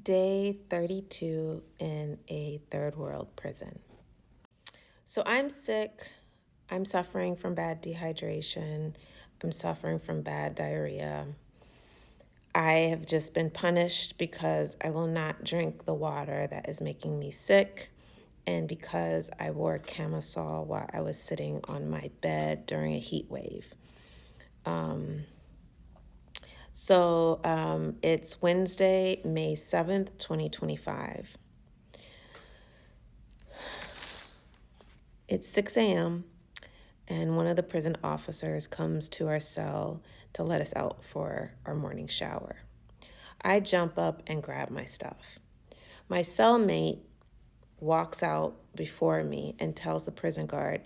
Day 32 in a third world prison. So I'm sick. I'm suffering from bad dehydration. I'm suffering from bad diarrhea. I have just been punished because I will not drink the water that is making me sick, and because I wore camisole while I was sitting on my bed during a heat wave. It's Wednesday, May 7th, 2025. It's 6 a.m., and one of the prison officers comes to our cell to let us out for our morning shower. I jump up and grab my stuff. My cellmate walks out before me and tells the prison guard,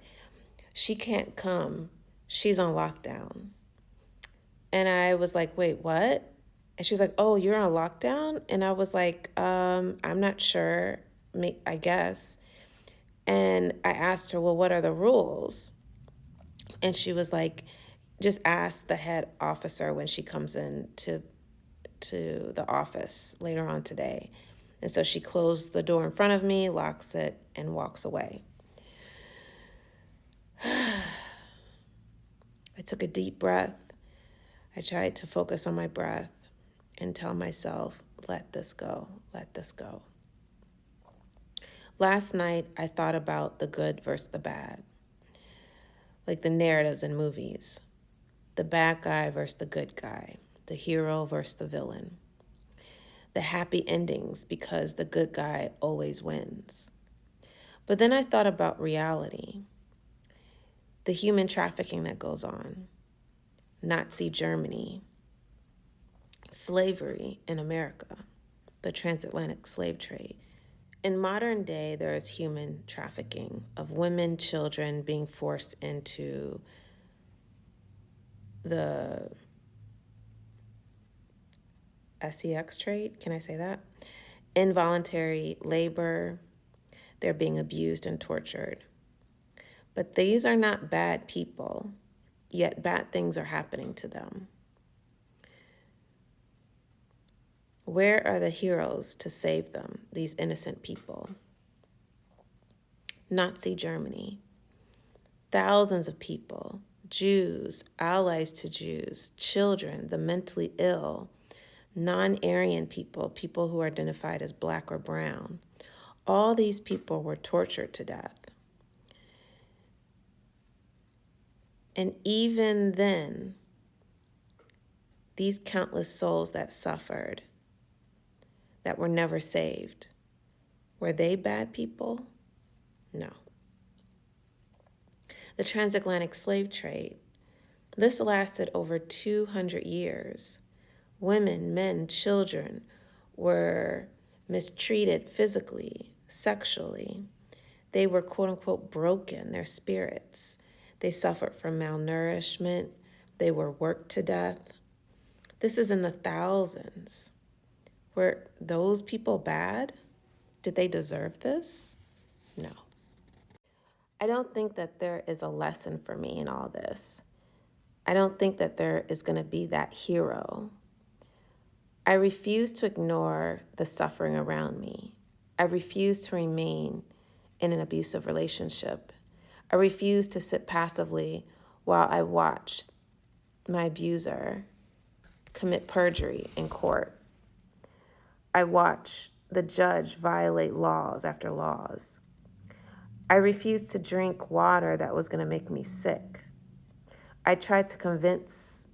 she can't come. She's on lockdown. And I was like, wait, what? And she was like, oh, you're on lockdown? And I was like, I'm not sure, I guess. And I asked her, well, what are the rules? And she was like, just ask the head officer when she comes in to the office later on today. And so she closed the door in front of me, locks it, and walks away. I took a deep breath. I tried to focus on my breath and tell myself, let this go, let this go. Last night, I thought about the good versus the bad, like the narratives in movies. The bad guy versus the good guy, the hero versus the villain. The happy endings because the good guy always wins. But then I thought about reality, the human trafficking that goes on, Nazi Germany, slavery in America, the transatlantic slave trade. In modern day, there is human trafficking of women, children being forced into the sex trade. Can I say that? Involuntary labor. They're being abused and tortured. But these are not bad people, yet bad things are happening to them. Where are the heroes to save them, these innocent people? Nazi Germany. Thousands of people, Jews, allies to Jews, children, the mentally ill, non-Aryan people, people who are identified as black or brown. All these people were tortured to death. And even then, these countless souls that suffered, that were never saved, were they bad people? No. The transatlantic slave trade. This lasted over 200 years. Women, men, children were mistreated physically, sexually. They were quote unquote broken, their spirits. They suffered from malnourishment. They were worked to death. This is in the thousands. Were those people bad? Did they deserve this? No. I don't think that there is a lesson for me in all this. I don't think that there is going to be that hero. I refuse to ignore the suffering around me. I refuse to remain in an abusive relationship. I refuse to sit passively while I watch my abuser commit perjury in court. I watch the judge violate laws after laws. I refused to drink water that was going to make me sick. I tried to convince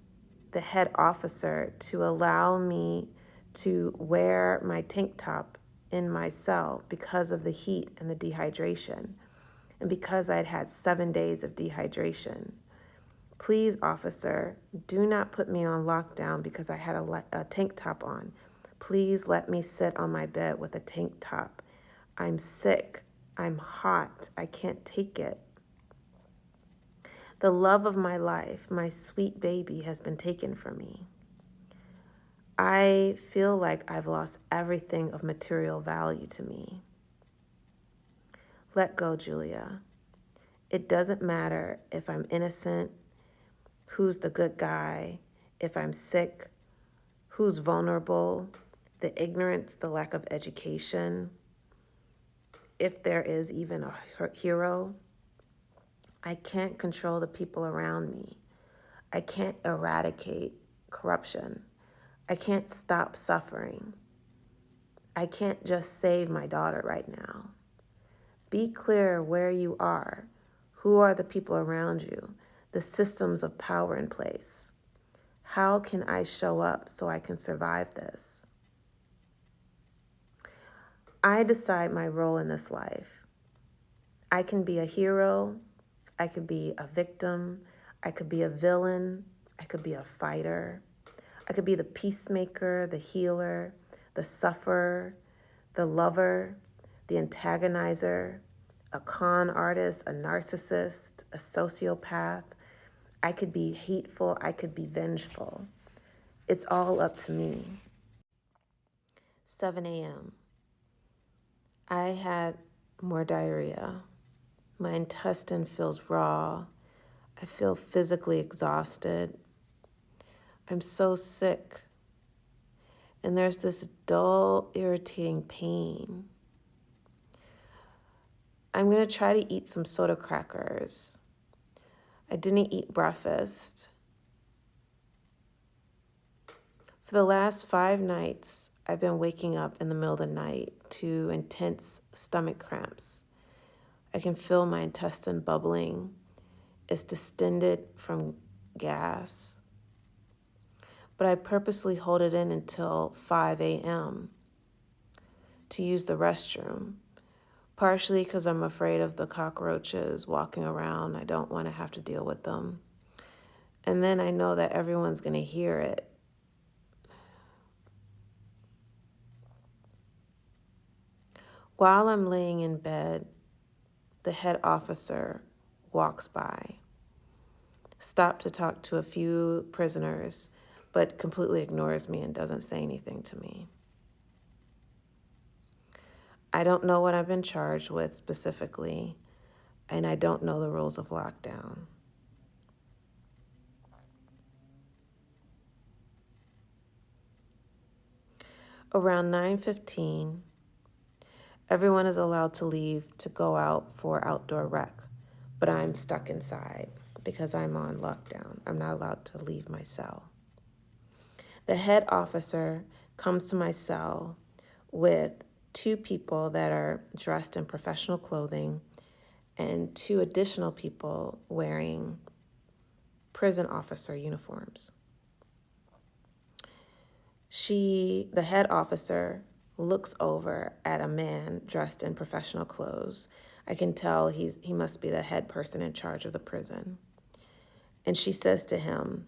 the head officer to allow me to wear my tank top in my cell because of the heat and the dehydration, and because I'd had 7 days of dehydration. Please, officer, do not put me on lockdown because I had a tank top on. Please let me sit on my bed with a tank top. I'm sick. I'm hot. I can't take it. The love of my life, my sweet baby, has been taken from me. I feel like I've lost everything of material value to me. Let go, Julia. It doesn't matter if I'm innocent, who's the good guy, if I'm sick, who's vulnerable. the ignorance, the lack of education, if there is even a hero. I can't control the people around me. I can't eradicate corruption. I can't stop suffering. I can't just save my daughter right now. Be clear where you are. Who are the people around you? The systems of power in place. How can I show up so I can survive this? I decide my role in this life. I can be a hero. I could be a victim. I could be a villain. I could be a fighter. I could be the peacemaker, the healer, the sufferer, the lover, the antagonizer, a con artist, a narcissist, a sociopath. I could be hateful. I could be vengeful. It's all up to me. 7 a.m. I had more diarrhea. My intestine feels raw. I feel physically exhausted. I'm so sick. And there's this dull, irritating pain. I'm going to try to eat some soda crackers. I didn't eat breakfast. For the last 5 nights, I've been waking up in the middle of the night to intense stomach cramps. I can feel my intestine bubbling. It's distended from gas. But I purposely hold it in until 5 a.m. to use the restroom, partially because I'm afraid of the cockroaches walking around. I don't want to have to deal with them. And then I know that everyone's going to hear it. While I'm laying in bed, the head officer walks by, stopped to talk to a few prisoners, but completely ignores me and doesn't say anything to me. I don't know what I've been charged with specifically, and I don't know the rules of lockdown. Around 9:15, everyone is allowed to leave to go out for outdoor rec, but I'm stuck inside because I'm on lockdown. I'm not allowed to leave my cell. The head officer comes to my cell with 2 people that are dressed in professional clothing and 2 additional people wearing prison officer uniforms. The head officer, looks over at a man dressed in professional clothes. I can tell he must be the head person in charge of the prison. And she says to him,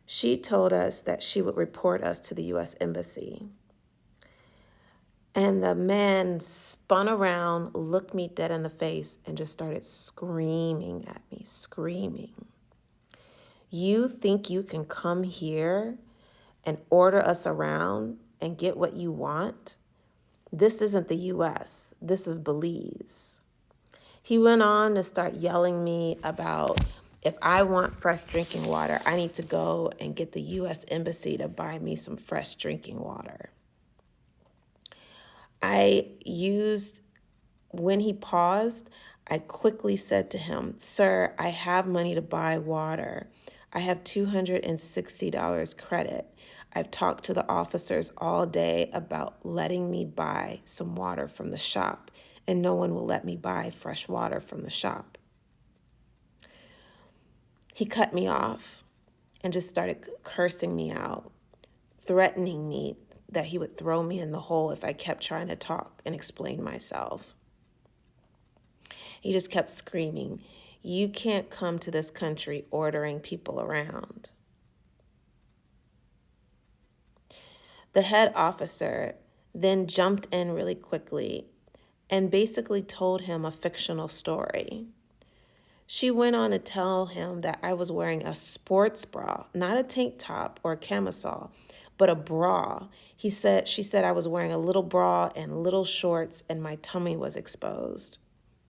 "She told us that she would report us to the U.S. Embassy." And the man spun around, looked me dead in the face, and just started screaming at me, screaming. "You think you can come here and order us around and get what you want? This isn't the U.S. This is Belize." He went on to start yelling me about if I want fresh drinking water, I need to go and get the U.S. Embassy to buy me some fresh drinking water. When he paused, I quickly said to him, "Sir, I have money to buy water. I have $260 credit. I've talked to the officers all day about letting me buy some water from the shop, and no one will let me buy fresh water from the shop." He cut me off and just started cursing me out, threatening me that he would throw me in the hole if I kept trying to talk and explain myself. He just kept screaming, "You can't come to this country ordering people around." The head officer then jumped in really quickly and basically told him a fictional story. She went on to tell him that I was wearing a sports bra, not a tank top or a camisole, but a bra. She said I was wearing a little bra and little shorts and my tummy was exposed.